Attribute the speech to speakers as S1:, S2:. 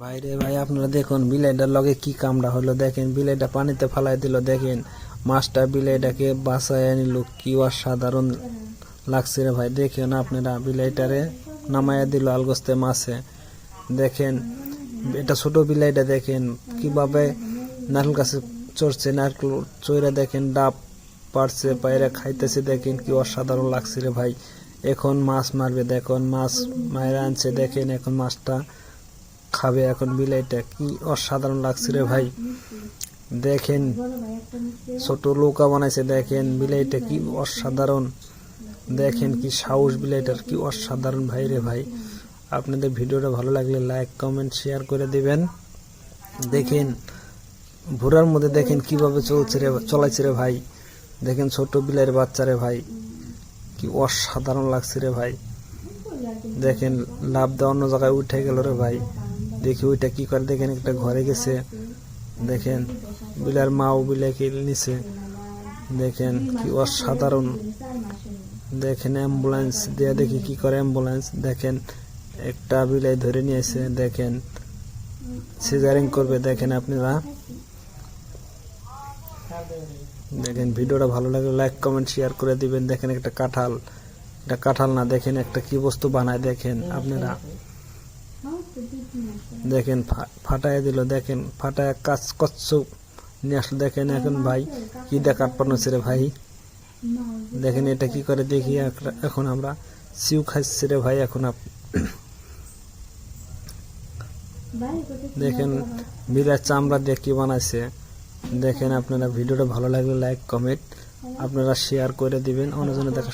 S1: ভাইরে ভাই আপনারা দেখুন বিলাইটার লগে কি কামড়া হলো দেখেন বিলাইটা পানিতে ফালাই দিল দেখেন মাছটা বিলাইটাকে বাঁচায় নিল কি অসাধারণ লাগছে রে ভাই দেখেন আপনারা বিলাইটারে নামায়া দিল আলগোস্তে মাছে দেখেন এটা ছোট বিলাইটা দেখেন কিভাবে নারকেল গাছে চড়ছে নারকেল চড়ে দেখেন ডাব পারছে পায়রা খাইতেছে দেখেন কি অসাধারণ লাগছে রে ভাই এখন মাছ মারবে দেখুন মাছ মায়েরা আনছে দেখেন এখন মাছটা খাবে এখন বিলাইটা কি অসাধারণ লাগছে রে ভাই দেখেন ছোট নৌকা বানাইছে দেখেন বিলাইটা কি অসাধারণ দেখেন কি সাহস বিলাইটার কি অসাধারণ ভাই রে ভাই আপনাদের ভিডিওটা ভালো লাগলে লাইক কমেন্ট শেয়ার করে দিবেন দেখেন ভুরার মধ্যে দেখেন কিভাবে চলাইছে রে ভাই দেখেন ছোট বিলাইয়ের বাচ্চা রে ভাই কি অসাধারণ লাগছে রে ভাই দেখেন লাভ দেওয়া অন্য জায়গায় উঠে গেল রে ভাই দেখি ওইটা কি করে দেখেন একটা ঘরে গেছে দেখেন বিলার মাও বিলাকে নিছে দেখেন কি অসাধারণ দেখেন অ্যাম্বুলেন্স দিয়ে দেখি কি করে অ্যাম্বুলেন্স দেখেন একটা বিলাই ধরে নিয়েছে দেখেন সিজারিং করবে দেখেন আপনারা দেখেন ভিডিওটা ভালো লাগলে লাইক কমেন্ট শেয়ার করে দিবেন দেখেন একটা কাঁঠাল এটা কাঁঠাল না দেখেন একটা কি বস্তু বানায় দেখেন আপনারা দেখেন ফাটায় দিল দেখেন ফাটায় কাজ কচ্ছু নিয়ে আসলো দেখেন এখন ভাই কি দেখার পাচ্ছে রে ভাই দেখেন এটা কি করে দেখি এখন আমরা সিউ খাচ্ছি রে ভাই এখন দেখেন বিলের চামড়া দিয়ে কি বানাইছে দেখেন আপনারা ভিডিওটা ভালো লাগলে লাইক কমেন্ট আপনারা শেয়ার করে দিবেন অন্যজনে দেখা